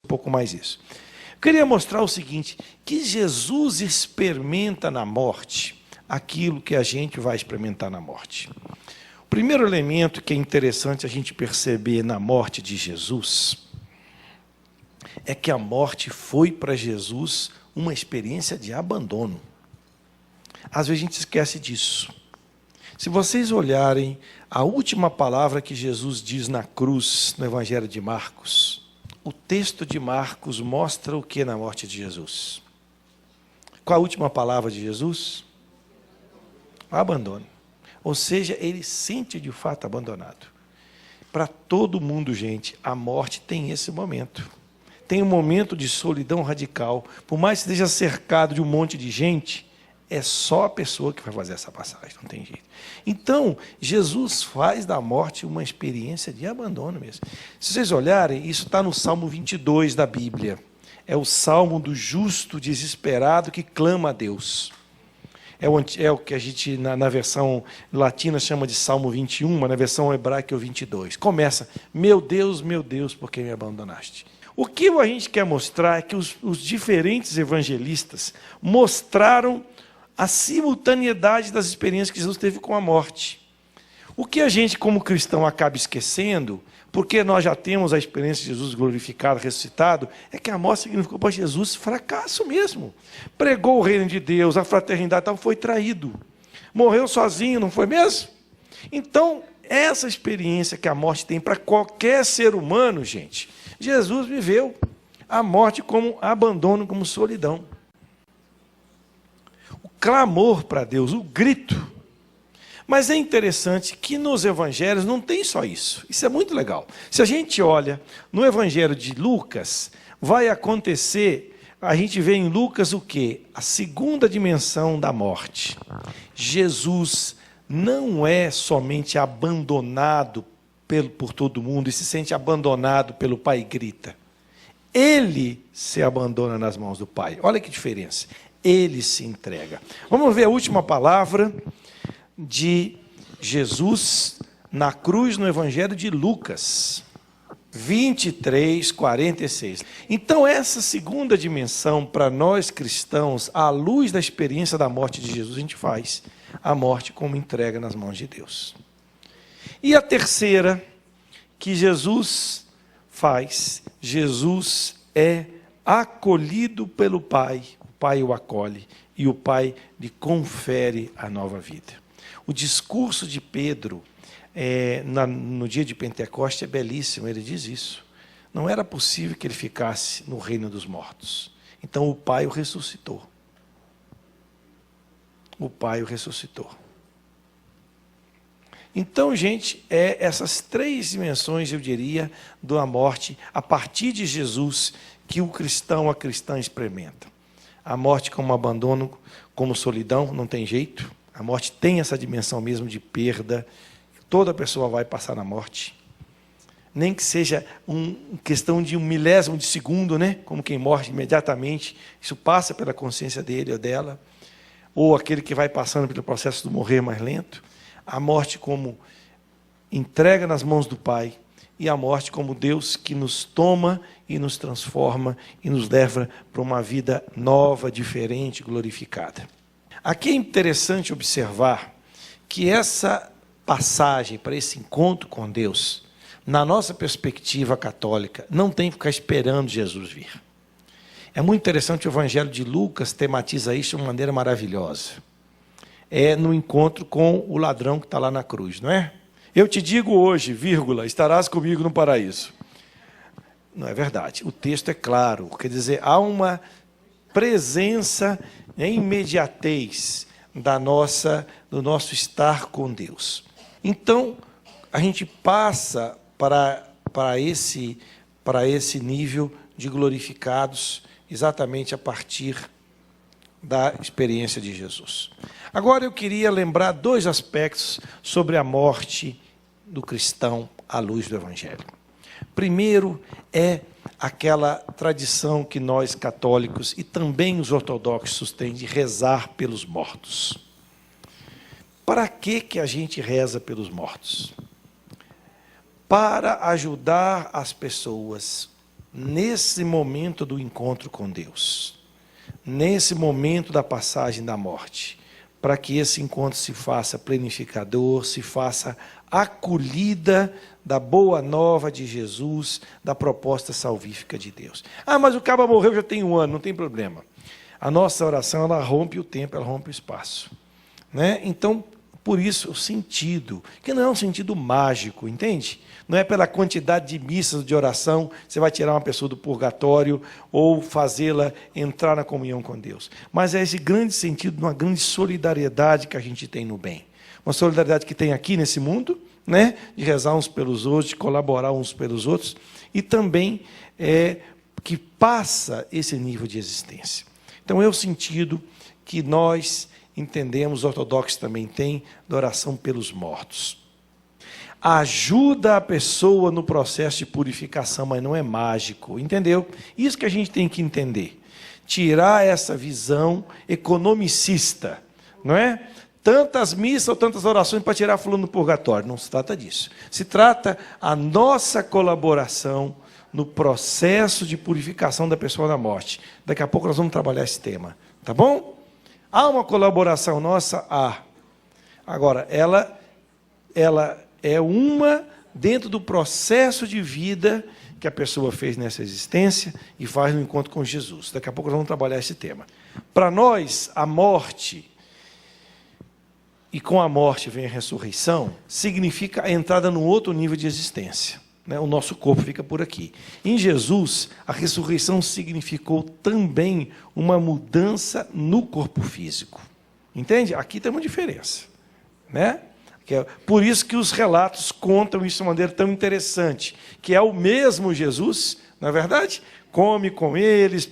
um pouco mais isso. Eu queria mostrar o seguinte, que Jesus experimenta na morte aquilo que a gente vai experimentar na morte. O primeiro elemento que é interessante a gente perceber na morte de Jesus é que a morte foi para Jesus uma experiência de abandono. Às vezes a gente esquece disso. Se vocês olharem a última palavra que Jesus diz na cruz, no Evangelho de Marcos, o texto de Marcos mostra o que na morte de Jesus? Qual a última palavra de Jesus? Abandono. Ou seja, ele sente de fato abandonado. Para todo mundo, gente, a morte tem esse momento. Tem um momento de solidão radical. Por mais que esteja cercado de um monte de gente, é só a pessoa que vai fazer essa passagem, não tem jeito. Então, Jesus faz da morte uma experiência de abandono mesmo. Se vocês olharem, isso está no Salmo 22 da Bíblia. É o salmo do justo desesperado que clama a Deus. É o que a gente, na versão latina, chama de Salmo 21, mas na versão hebraica é o 22. Começa, meu Deus, por que me abandonaste? O que a gente quer mostrar é que os diferentes evangelistas mostraram a simultaneidade das experiências que Jesus teve com a morte. O que a gente, como cristão, acaba esquecendo, porque nós já temos a experiência de Jesus glorificado, ressuscitado, é que a morte significou para Jesus fracasso mesmo. Pregou o reino de Deus, a fraternidade, tal, foi traído. Morreu sozinho, não foi mesmo? Então, essa experiência que a morte tem para qualquer ser humano, gente, Jesus viveu a morte como abandono, como solidão. Clamor para Deus, o grito. Mas é interessante que nos evangelhos não tem só isso. Isso é muito legal. Se a gente olha no evangelho de Lucas, vai acontecer, a gente vê em Lucas o quê? A segunda dimensão da morte. Jesus não é somente abandonado por todo mundo e se sente abandonado pelo Pai e grita. Ele se abandona nas mãos do Pai. Olha que diferença. Ele se entrega. Vamos ver a última palavra de Jesus na cruz no Evangelho de Lucas, 23, 46. Então, essa segunda dimensão, para nós cristãos, à luz da experiência da morte de Jesus, a gente faz a morte como entrega nas mãos de Deus. E a terceira, que Jesus faz, Jesus é acolhido pelo Pai. O Pai o acolhe e o Pai lhe confere a nova vida. O discurso de Pedro no dia de Pentecostes é belíssimo, ele diz isso. Não era possível que ele ficasse no reino dos mortos. Então o Pai o ressuscitou. O Pai o ressuscitou. Então, gente, essas três dimensões, eu diria, da morte, a partir de Jesus, que o cristão, a cristã experimenta. A morte como abandono, como solidão, não tem jeito. A morte tem essa dimensão mesmo de perda. Toda pessoa vai passar na morte. Nem que seja questão de 1/1000 de segundo, né? Como quem morre imediatamente. Isso passa pela consciência dele ou dela. Ou aquele que vai passando pelo processo do morrer mais lento. A morte como entrega nas mãos do Pai. E a morte como Deus que nos toma e nos transforma e nos leva para uma vida nova, diferente, glorificada. Aqui é interessante observar que essa passagem para esse encontro com Deus, na nossa perspectiva católica, não tem que ficar esperando Jesus vir. É muito interessante, o Evangelho de Lucas tematiza isso de uma maneira maravilhosa. É no encontro com o ladrão que está lá na cruz, não é? Eu te digo hoje, vírgula, estarás comigo no paraíso. Não é verdade. O texto é claro. Quer dizer, há uma presença em imediatez do nosso estar com Deus. Então, a gente passa para esse nível de glorificados exatamente a partir da experiência de Jesus. Agora eu queria lembrar 2 aspectos sobre a morte do cristão à luz do Evangelho. Primeiro é aquela tradição que nós católicos e também os ortodoxos têm de rezar pelos mortos. Para que a gente reza pelos mortos? Para ajudar as pessoas nesse momento do encontro com Deus, nesse momento da passagem da morte, para que esse encontro se faça planificador, se faça acolhida da boa nova de Jesus, da proposta salvífica de Deus. Ah, mas o cara morreu já tem 1 ano, não tem problema. A nossa oração, ela rompe o tempo, ela rompe o espaço, né? Então, por isso, o sentido, que não é um sentido mágico, entende? Não é pela quantidade de missas de oração, você vai tirar uma pessoa do purgatório ou fazê-la entrar na comunhão com Deus. Mas é esse grande sentido de uma grande solidariedade que a gente tem no bem. Uma solidariedade que tem aqui nesse mundo, né? De rezar uns pelos outros, de colaborar uns pelos outros, e também que passa esse nível de existência. Então, é o sentido que nós entendemos, os ortodoxos também têm, da oração pelos mortos. Ajuda a pessoa no processo de purificação, mas não é mágico, entendeu? Isso que a gente tem que entender. Tirar essa visão economicista, não é? Tantas missas ou tantas orações para tirar fulano do purgatório. Não se trata disso. Se trata a nossa colaboração no processo de purificação da pessoa da morte. Daqui a pouco nós vamos trabalhar esse tema, tá bom? Há uma colaboração nossa? Há. Agora, ela é uma dentro do processo de vida que a pessoa fez nessa existência e faz no encontro com Jesus. Daqui a pouco nós vamos trabalhar esse tema. Para nós, a morte, e com a morte vem a ressurreição, significa a entrada num outro nível de existência. O nosso corpo fica por aqui. Em Jesus, a ressurreição significou também uma mudança no corpo físico. Entende? Aqui tem uma diferença, né? Por isso que os relatos contam isso de uma maneira tão interessante, que é o mesmo Jesus, não é verdade? Come com eles,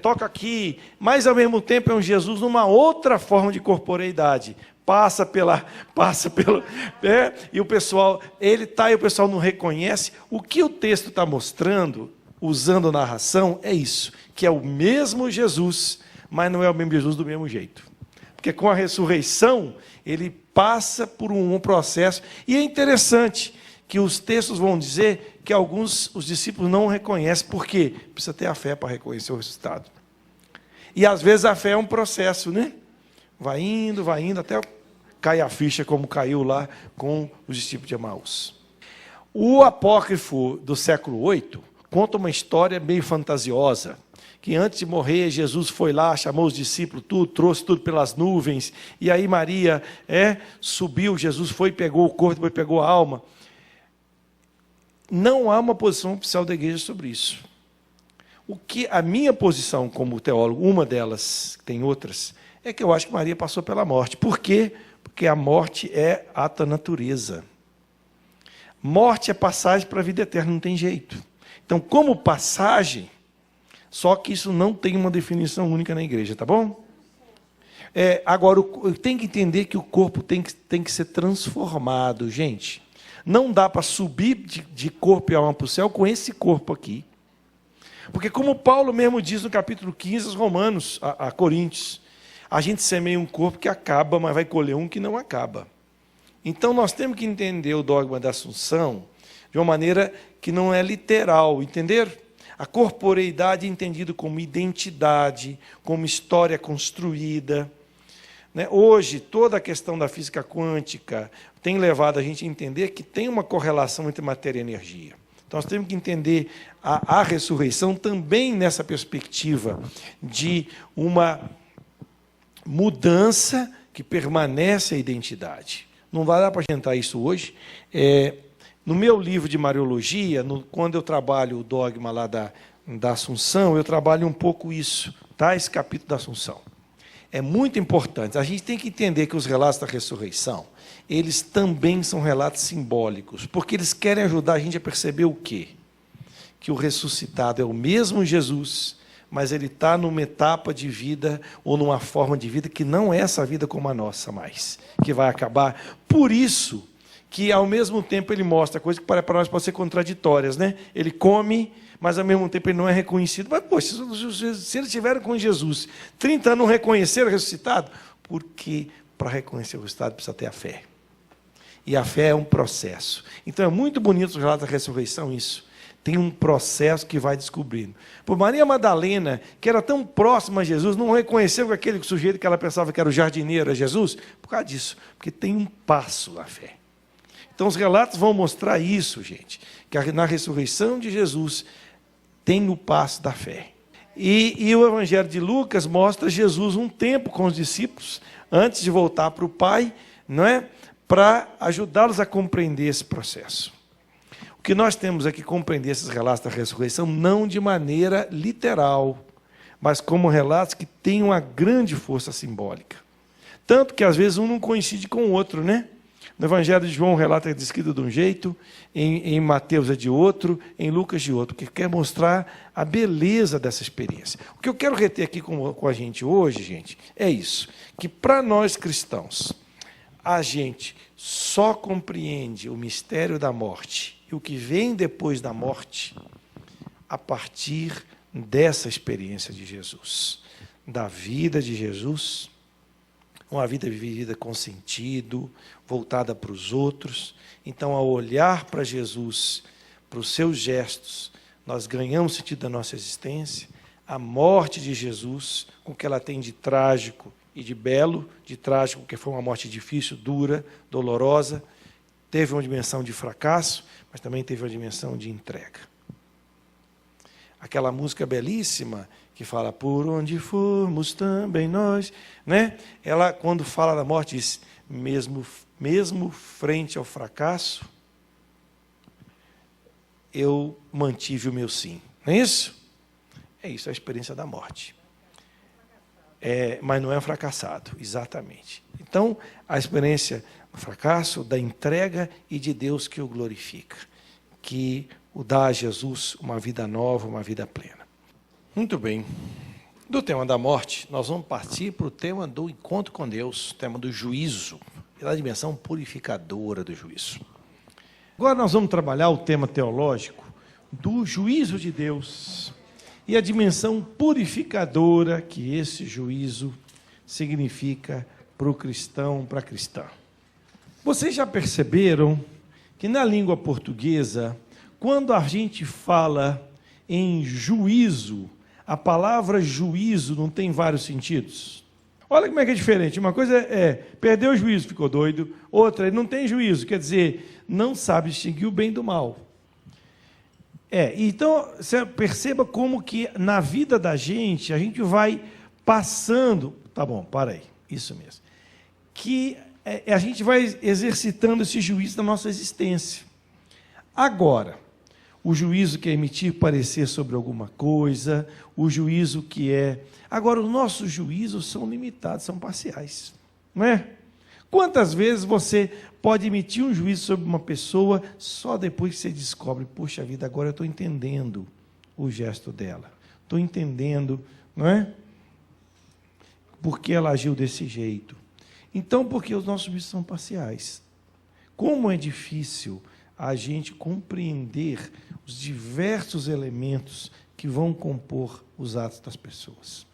toca aqui, mas ao mesmo tempo é um Jesus numa outra forma de corporeidade. Passa pelo e o pessoal, ele está e o pessoal não reconhece. O que o texto está mostrando, usando a narração, é isso, que é o mesmo Jesus, mas não é o mesmo Jesus do mesmo jeito. Porque com a ressurreição, ele passa por um processo, e é interessante que os textos vão dizer que os discípulos não reconhecem, por quê? Precisa ter a fé para reconhecer o resultado. E às vezes a fé é um processo, né? Vai indo, até cai a ficha, como caiu lá com os discípulos de Emaús. O apócrifo do século VIII conta uma história meio fantasiosa, que antes de morrer, Jesus foi lá, chamou os discípulos, trouxe tudo pelas nuvens, e aí Maria subiu, Jesus foi, pegou o corpo, depois pegou a alma. Não há uma posição oficial da igreja sobre isso. O que a minha posição como teólogo, uma delas, tem outras, é que eu acho que Maria passou pela morte. Por quê? Porque a morte é ato da natureza. Morte é passagem para a vida eterna, não tem jeito. Então, como passagem, só que isso não tem uma definição única na igreja, tá bom? Agora, tem que entender que o corpo tem que ser transformado, gente. Não dá para subir de corpo e alma para o céu com esse corpo aqui. Porque como Paulo mesmo diz no capítulo 15 aos Romanos, a Coríntios, a gente semeia um corpo que acaba, mas vai colher um que não acaba. Então, nós temos que entender o dogma da Assunção de uma maneira que não é literal, entenderam? A corporeidade é entendida como identidade, como história construída. Hoje, toda a questão da física quântica tem levado a gente a entender que tem uma correlação entre matéria e energia. Então, nós temos que entender a ressurreição também nessa perspectiva de uma mudança que permanece a identidade. Não vai dar para adiantar isso hoje. No meu livro de Mariologia, quando eu trabalho o dogma lá da Assunção, eu trabalho um pouco isso, tá? Esse capítulo da Assunção. É muito importante. A gente tem que entender que os relatos da ressurreição, eles também são relatos simbólicos, porque eles querem ajudar a gente a perceber o quê? Que o ressuscitado é o mesmo Jesus, mas ele está numa etapa de vida ou numa forma de vida que não é essa vida como a nossa mais, que vai acabar. Por isso que, ao mesmo tempo, ele mostra coisas que para nós podem ser contraditórias, né? Ele come, mas, ao mesmo tempo, ele não é reconhecido. Mas, poxa, se eles estiveram com Jesus 30 anos, não reconheceram o ressuscitado? Porque, para reconhecer o ressuscitado, precisa ter a fé. E a fé é um processo. Então, é muito bonito os relatos da ressurreição, isso. tem um processo que vai descobrindo. Por Maria Madalena, que era tão próxima a Jesus, não reconheceu que aquele sujeito que ela pensava que era o jardineiro, era Jesus, por causa disso, porque tem um passo na fé. Então os relatos vão mostrar isso, gente, que na ressurreição de Jesus tem o passo da fé. E o Evangelho de Lucas mostra Jesus um tempo com os discípulos, antes de voltar para o Pai, não é? Para ajudá-los a compreender esse processo. O que nós temos é que compreender esses relatos da ressurreição não de maneira literal, mas como relatos que têm uma grande força simbólica. Tanto que às vezes um não coincide com o outro, né? No Evangelho de João o relato é descrito de um jeito, em Mateus é de outro, em Lucas de outro, que quer mostrar a beleza dessa experiência. O que eu quero reter aqui com a gente hoje, gente, é isso, que para nós cristãos, a gente só compreende o mistério da morte e o que vem depois da morte a partir dessa experiência de Jesus, da vida de Jesus, uma vida vivida com sentido, voltada para os outros. Então, ao olhar para Jesus, para os seus gestos, nós ganhamos sentido da nossa existência. A morte de Jesus, com o que ela tem de trágico e de belo, de trágico, porque foi uma morte difícil, dura, dolorosa, teve uma dimensão de fracasso, mas também teve uma dimensão de entrega. Aquela música belíssima que fala, por onde formos também nós, né? Ela, quando fala da morte, diz, mesmo frente ao fracasso, eu mantive o meu sim. Não é isso? É isso, a experiência da morte. Mas não é um fracassado, exatamente. Então, a experiência do fracasso, da entrega e de Deus que o glorifica, que o dá a Jesus uma vida nova, uma vida plena. Muito bem. Do tema da morte, nós vamos partir para o tema do encontro com Deus, o tema do juízo, pela dimensão purificadora do juízo. Agora nós vamos trabalhar o tema teológico do juízo de Deus e a dimensão purificadora que esse juízo significa para o cristão, para a cristã. Vocês já perceberam que na língua portuguesa, quando a gente fala em juízo, a palavra juízo não tem vários sentidos. Olha como é que é diferente. Uma coisa é perdeu o juízo, ficou doido. Outra, ele não tem juízo, quer dizer, não sabe distinguir o bem do mal. Então, você perceba como que na vida da gente, a gente vai passando... Tá bom, para aí, isso mesmo. Que a gente vai exercitando esse juízo na nossa existência. Agora, o juízo que é emitir parecer sobre alguma coisa, o juízo que é... Agora, os nossos juízos são limitados, são parciais, não é? Quantas vezes você pode emitir um juízo sobre uma pessoa só depois que você descobre, puxa vida, agora eu estou entendendo o gesto dela, estou entendendo, não é? Porque ela agiu desse jeito. Então, porque os nossos juízos são parciais. Como é difícil a gente compreender os diversos elementos que vão compor os atos das pessoas.